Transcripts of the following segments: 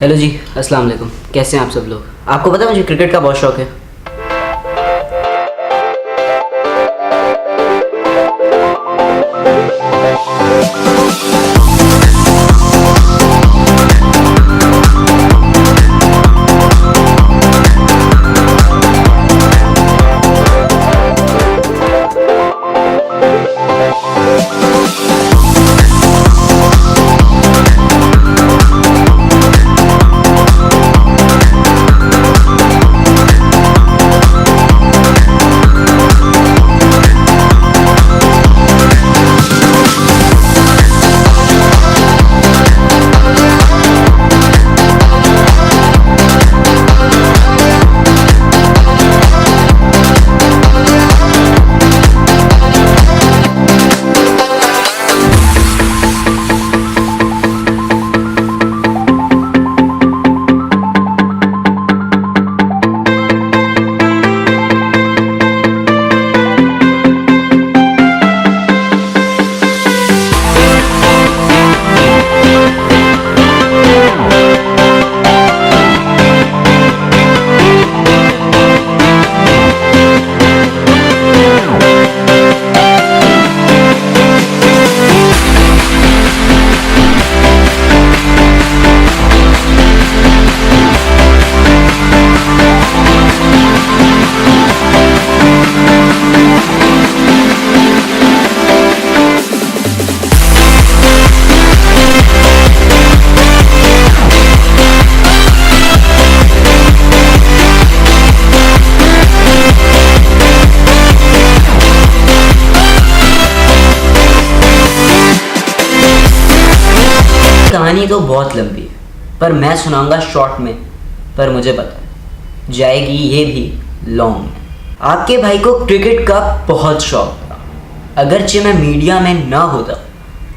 Hello जी, अस्सलाम वालेकुम। कैसे हैं आप सब लोग? आपको पता है मुझे क्रिकेट का बहुत शौक है। कहानी तो बहुत लंबी है, पर मैं सुनाऊंगा शॉर्ट में। पर मुझे पता है जाएगी ये भी लॉन्ग में। आपके भाई को क्रिकेट का बहुत शौक था। अगरचे मैं मीडिया में ना होता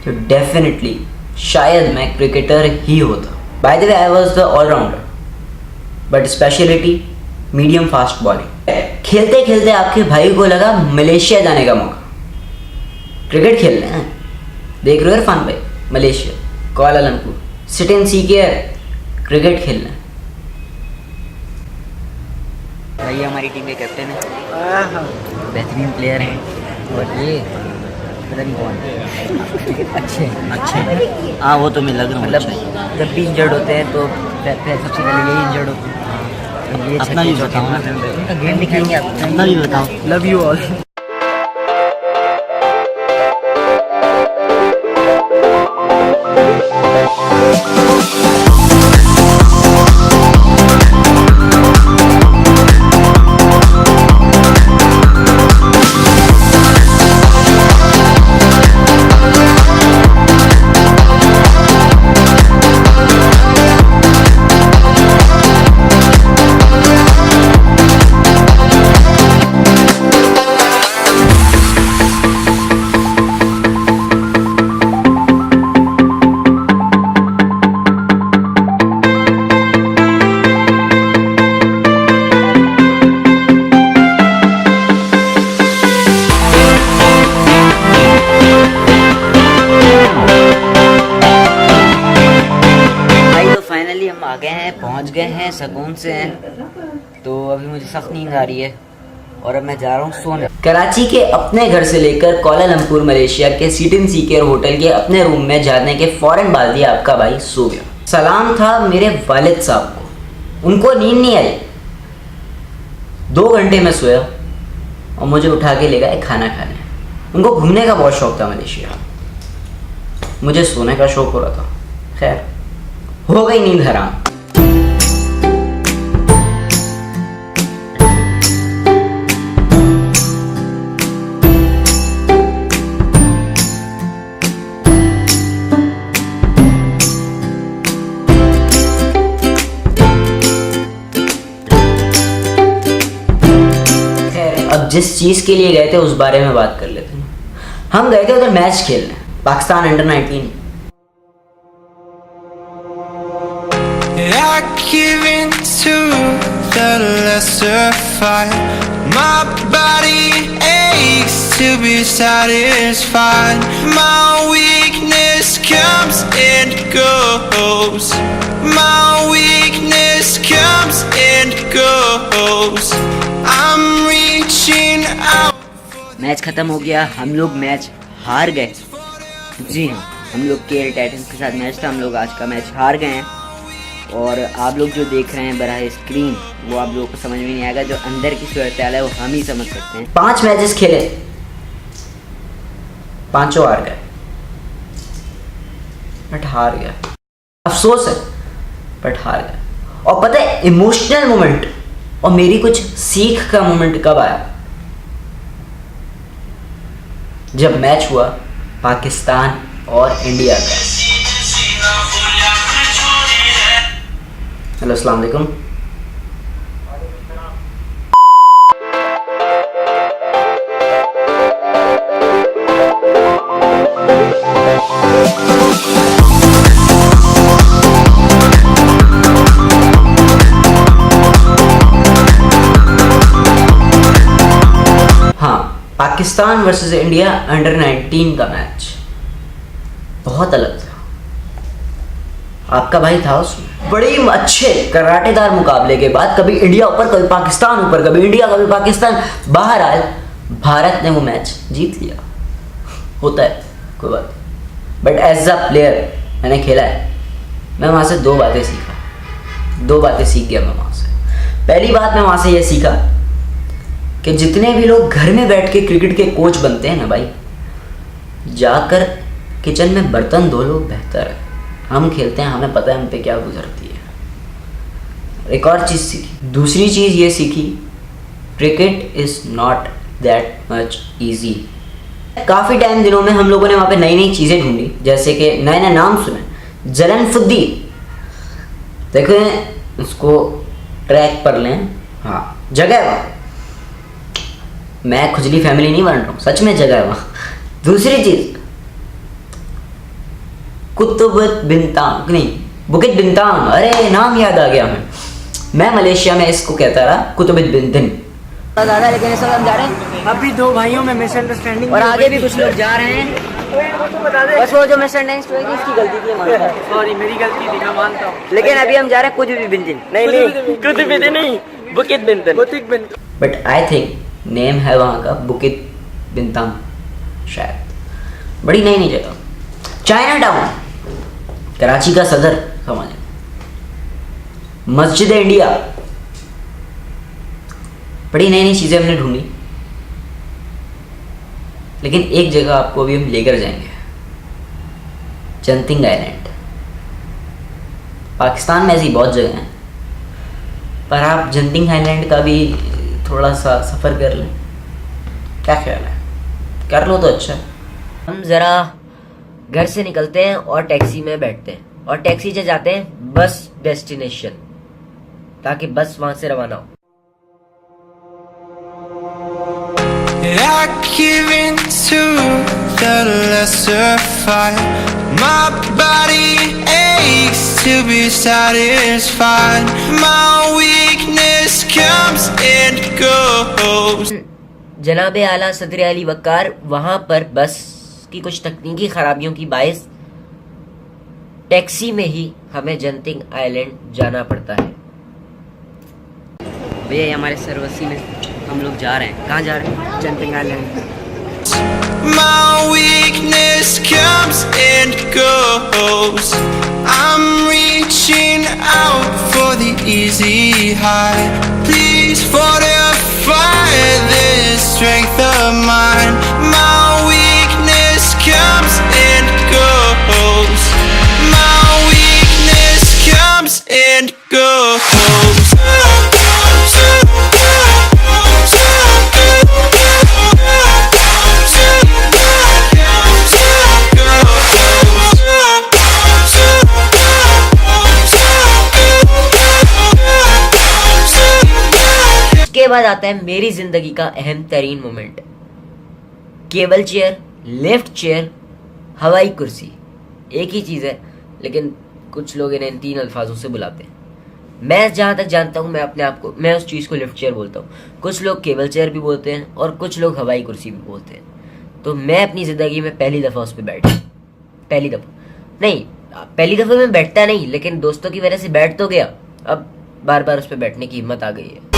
तो डेफिनेटली शायद मैं क्रिकेटर ही होता। By the way I was the all rounder, but speciality medium fast bowling. खेलते खेलते आपके भाई को लगा मलेशिया जाने का मौका। क्रिकेट खेलना है, देख रहे हो इरफान भाई, Malaysia Kuala Lumpur, sit and see care, cricket खेलना है। भाई हमारी टीम के कैप्टन है, बेहतरीन प्लेयर हैं। और ये पता नहीं कौन है। अच्छे हाँ, वो तो मैं लग रहा हूँ। मतलब जब भी इंजर्ड होते हैं तो सबसे पहले यही इंजर्ड होते हैं। ये अपना भी बताओ ना, गेम दिखाएंगे आप, अपना भी बताओ। Love you all. हम आ गए हैं, पहुंच गए हैं, सुकून से हैं। तो अभी मुझे सख्त नींद आ रही है और अब मैं जा रहा हूँ सोने। कराची के अपने घर से लेकर कुआला लंपुर मलेशिया के sit and see care hotel के अपने रूम में जाने के फौरन बाद ही आपका भाई सो गया। सलाम था मेरे वालिद साहब को, उनको नींद नहीं आई। 2 घंटे में सोया और मुझे उठा के ले गए खाना खाने। उनको घूमने का बहुत शौक था मलेशिया, मुझे सोने का शौक हो रहा था। खैर हो गई नींद हराम। अब जिस चीज के लिए गए थे उस बारे में बात कर लेते हैं। हम गए थे उधर मैच खेलने, Pakistan under 19। I give in to the lesser fight. My body aches to be satisfied. My weakness comes and goes. My out. Match खत्म हो गया, हम लोग मैच हार गए। जी हाँ, हम लोग केएल टाइटंस के साथ मैच था, हम लोग आज का मैच हार गए हैं। और आप लोग जो देख रहे हैं बराह स्क्रीन वो आप लोगों को समझ में नहीं आएगा, जो अंदर की सूरत हाल है वो हम ही समझ सकते हैं। 5 मैचेस खेले, 5 हार गए, बट हार गया। अफसोस है बट हार गया। और पता है इमोशनल मोमेंट और मेरी कुछ सीख का मोमेंट कब आया? जब मैच हुआ पाकिस्तान और इंडिया का। हेलो, अस्सलाम वालेकुम। हाँ, पाकिस्तान वर्सेस इंडिया अंडर 19 का मैच बहुत अलग था। आपका भाई था उसमें। बड़े अच्छे कराटेदार मुकाबले के बाद कभी इंडिया ऊपर, कभी पाकिस्तान ऊपर, कभी इंडिया, कभी पाकिस्तान, बहरहाल भारत ने वो मैच जीत लिया। होता है, कोई बात। बट एज अ प्लेयर मैंने खेला है, मैं वहाँ से 2 बातें सीखा, 2 बातें सीख गया मैं वहाँ से। पहली बात मैं वहाँ से ये सीखा कि जितने भी लोग घर में बैठ के क्रिकेट के कोच बनते हैं ना भाई, जाकर किचन में बर्तन धो लो, बेहतर है। हम खेलते हैं, हमें पता है हम पे क्या गुजरती है। एक और चीज़ सीखी, दूसरी चीज़ ये सीखी, cricket is not that much easy. काफ़ी टाइम दिनों में हम लोगों ने वहाँ पे नई नई चीज़ें ढूंढी, जैसे कि नए नए नाम सुने, जलन, फुद्दी। देखें उसको ट्रैक पर लें, हाँ जगह है वहाँ। मैं खुजली फैमिली नहीं बन रहा हूँ, सच में जगह है वहाँ। दूसरी चीज़ कुतुब बिंतांग, नहीं बुकित बिंतांग, अरे नाम याद आ गया हमें। मैं मलेशिया में इसको कहता रहा कुतुब बिंतिन। ज़्यादा, लेकिन इस वक्त हम जा रहे हैं। अभी 2 भाइयों में मिसअंडरस्टैंडिंग और आगे भी कुछ लोग जा रहे हैं। बस वो जो मिसअंडरस्टैंडिंग हुई थी उसकी गलती थी, मानता हूं। सॉरी, मेरी गलती थी, मैं मानता हूँ। लेकिन अभी हम जा रहे हैं कुतुब बिंतिन। नहीं, कुतुब बिंतिन नहीं, Bukit Bintin. But I think name है वहाँ का बुकित बिंतांग शायद। बड़ी नई नई जगह, चाइना टाउन, कराची का सदर समझ, मस्जिद इंडिया, बड़ी नई नई चीज़ें हमने ढूंढी। लेकिन एक जगह आपको अभी हम लेकर जाएंगे, जंतिंग आइलैंड। पाकिस्तान में ऐसी बहुत जगह हैं, पर आप जंतिंग आइलैंड का भी थोड़ा सा सफ़र कर लें, क्या ख्याल है? कर लो तो अच्छा है। हम ज़रा घर से निकलते हैं और टैक्सी में बैठते हैं, और टैक्सी से जाते हैं बस डेस्टिनेशन, ताकि बस वहां से रवाना हो। I give in to the lesser fight. My body aches to be satisfied. My weakness comes and goes. जनाबे आला सदर अली वकार, वहां पर बस की कुछ तकनीकी खराबियों की बाइस टैक्सी में ही हमें जंतिंग आइलैंड जाना पड़ता है। भैया ये हमारे सरवसी में हम लोग जा रहे हैं। कहाँ जा रहे हैं? जंतिंग island. My weakness comes and goes. I'm reaching out for the easy high. Please fortify this strength of mine. My weakness comes and goes. My weakness comes and goes. इसके बाद आता है मेरी जिंदगी का अहम तरीन moment, cable chair, lift chair, हवाई कुर्सी। एक ही चीज़ है, लेकिन कुछ लोग इन्हें इन 3 अल्फाजों से बुलाते हैं। मैं जहाँ तक जानता हूँ, मैं अपने आप को, मैं उस चीज़ को लिफ्ट चेयर बोलता हूँ। कुछ लोग केबल चेयर भी बोलते हैं और कुछ लोग हवाई कुर्सी भी बोलते हैं। तो मैं अपनी ज़िंदगी में पहली दफ़ा उस पर बैठा, पहली दफ़ा मैं बैठता नहीं, लेकिन दोस्तों की वजह से बैठ तो गया। अब बार बार उस पर बैठने की हिम्मत आ गई है।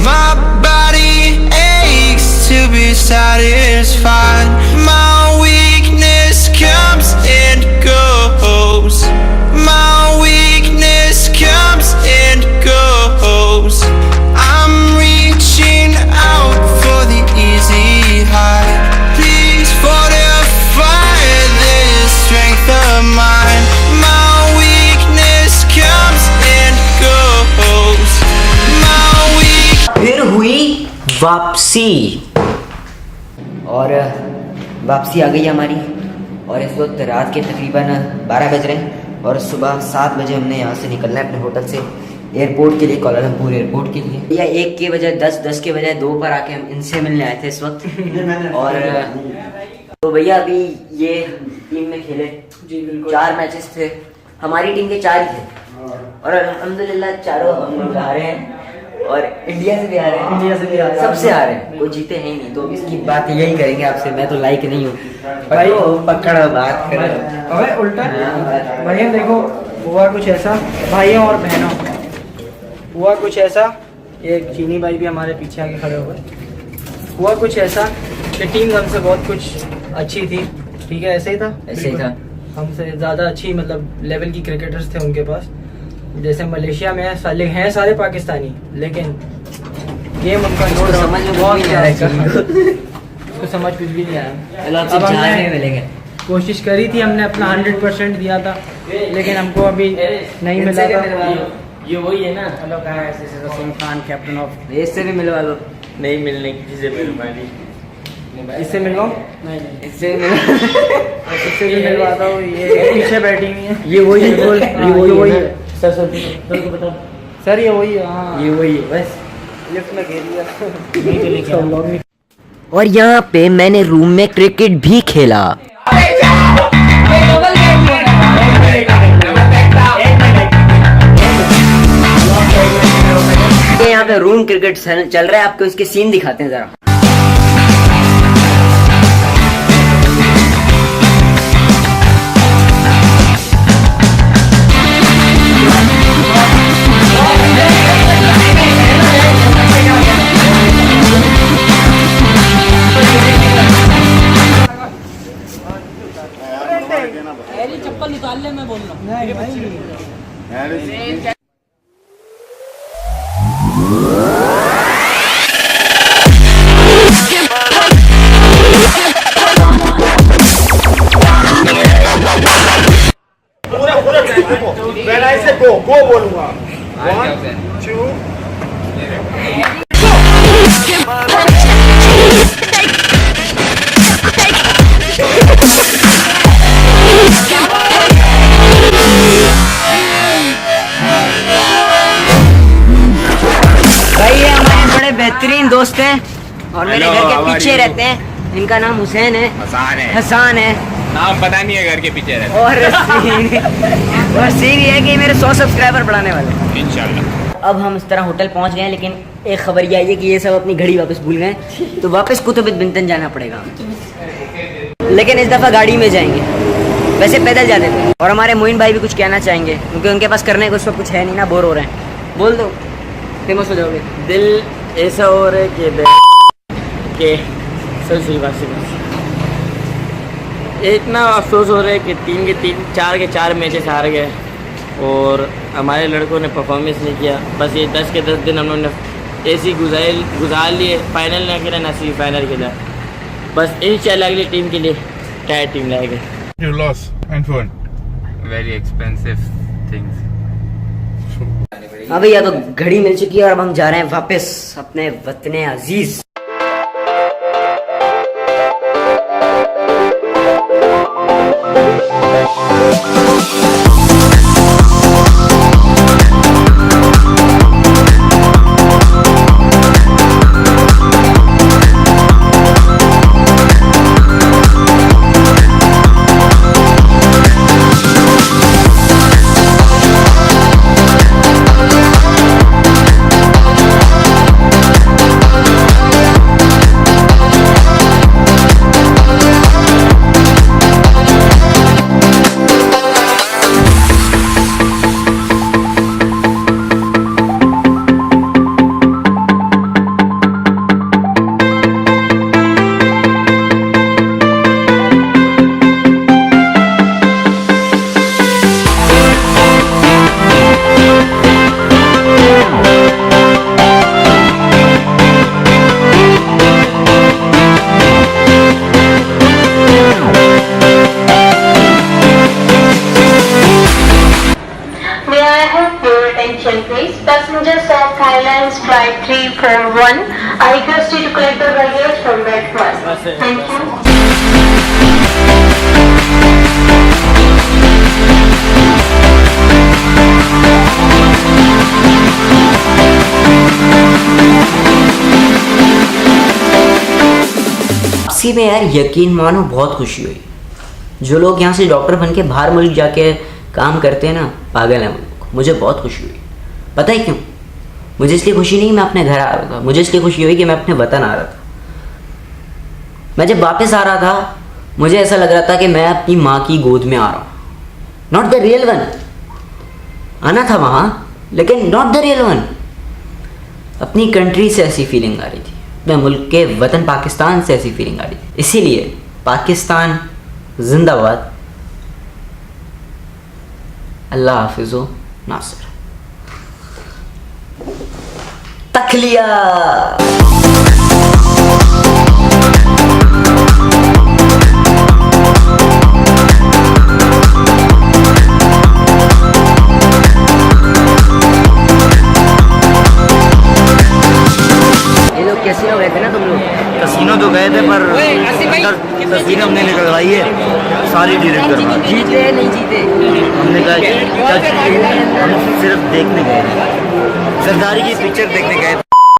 My body aches to be satisfied. My weakness comes and goes. My weakness comes and goes. I'm reaching out for the easy high. Please fortify this strength of mine. My weakness comes and goes. फिर हुई वापसी और वापसी आ गई हमारी। और इस वक्त रात के तकरीबन 12 बज रहे हैं और सुबह 7 बजे हमने यहाँ से निकलना है अपने होटल से एयरपोर्ट के लिए, कोलालमपुर एयरपोर्ट के लिए। या 1 के बजाय 10 के बजाय 2 पर आके हम इनसे मिलने आए थे इस वक्त। और तो भैया अभी ये टीम में खेले जी, बिल्कुल 4 मैचेस थे। हमारी टीम के 4 ही थे और अल्हम्दुलिल्लाह चारों हम लोग आ रहे हैं और इंडिया से भी आ रहे हैं, सबसे आ रहे हैं, कोई जीते हैं ही नहीं। तो इसकी बात यही करेंगे आपसे। मैं तो लाइक नहीं हूँ भाई, पकड़ बात कर उल्टा भैया। देखो हुआ कुछ ऐसा भाइयों और बहनों, हुआ कुछ ऐसा, एक चीनी भाई भी हमारे पीछे आके खड़े हुए। हुआ कुछ ऐसा कि टीम हमसे बहुत कुछ अच्छी थी, ठीक है, ऐसे ही था, ऐसे ही था। हमसे ज़्यादा अच्छी मतलब लेवल की क्रिकेटर्स थे उनके पास। जैसे मलेशिया में हैं सारे पाकिस्तानी, लेकिन गेम उनका समझ में बहुत नहीं आ रहा है, उसको समझ कुछ भी नहीं आया। अब हमने मिलेंगे, कोशिश करी थी, हमने अपना 100% दिया था, लेकिन हमको अभी नहीं मिला था। ये वही है ना, hello guys, this is Rahim Khan, captain of. इससे भी मिलवा लो। नहीं मिलने की चीजें मेहरबानी। इससे मिलवाओ, इससे इससे भी मिलवाता हूँ। ये पीछे बैठी हुई है, ये वही है, ये वही है सर बताओ सर, ये वही है। हाँ ये वही है, बस लिफ्ट में घेर दिया। और यहाँ पे मैंने रूम में क्रिकेट भी खेला। यहाँ पे रूम क्रिकेट चल रहा है, आपको इसके सीन दिखाते हैं जरा। चप्पल निकाल ले, मैं बोल रहा हूँ। When I say go बोलूंगा। 1 2 भाई ये हमारे बड़े बेहतरीन दोस्त हैं और मेरे घर के पीछे रहते हैं। इनका नाम हुसैन है, हसान है, नाम पता नहीं है घर के पीछे रहते। और सीन ये है कि मेरे 100 सब्सक्राइबर बढ़ाने वाले हैं इंशाल्लाह। अब हम इस तरह होटल पहुंच गए हैं, लेकिन एक खबर ये आई है कि ये सब अपनी घड़ी वापस भूल गए, तो वापस कुतुब बिंतन जाना पड़ेगा। लेकिन इस दफ़ा गाड़ी में जाएंगे, वैसे पैदल जाते थे। और हमारे मोइन भाई भी कुछ कहना चाहेंगे, क्योंकि उनके पास करने को सब कुछ है नहीं ना, बोर हो रहे हैं। बोल दो, फेमस हो जाओगे। दिल ऐसा हो रहा है कि सही बात से इतना अफसोस हो रहा है कि 3 के 4 मैचेस हार गए और हमारे लड़कों ने परफॉर्मेंस नहीं किया। बस ये 10 के 10 दिन हम लोगों ने ऐसी गुजार लिए, फाइनल ना खेला ना सेमीफाइनल खेला। बस इंशाल्लाह अगली टीम के लिए टायर टीम लाएंगे। You lost and won. Very expensive things. हाँ भैया, तो घड़ी मिल चुकी है और अब हम जा रहे हैं वापस अपने वतने अजीज। attention please. Passengers of Thailand's flight 341, I request you to collect the baggage from breakfast. Thank you. वापसी में यार यकीन मानो बहुत खुशी हुई। जो लोग यहाँ से डॉक्टर बन के बाहर मुल्क जाके काम करते हैं ना, पागल हैं वो लोग। मुझे बहुत खुशी हुई। पता है क्यों? मुझे इसलिए खुशी नहीं मैं अपने घर आ रहा था, मुझे इसलिए खुशी हुई कि मैं अपने वतन आ रहा था। मैं जब वापस आ रहा था मुझे ऐसा लग रहा था कि मैं अपनी माँ की गोद में आ रहा हूँ। Not the real one. आना था वहाँ लेकिन नॉट द रियल वन। अपनी कंट्री से ऐसी फीलिंग आ रही थी, अपने मुल्क के वतन पाकिस्तान से ऐसी फीलिंग आ रही थी। इसीलिए पाकिस्तान जिंदाबाद, अल्लाह हाफिज़ो नासिर। तखलिया कैसीनो गए थे ना तुम लोग? कसीनो तो गए थे पर तस्वीरें हमने निकलवाई है सारी डिलीट करवा। जीते नहीं जीते? हमने कहा हम सिर्फ देखने गए थे, ज़रदारी की पिक्चर देखने गए थे।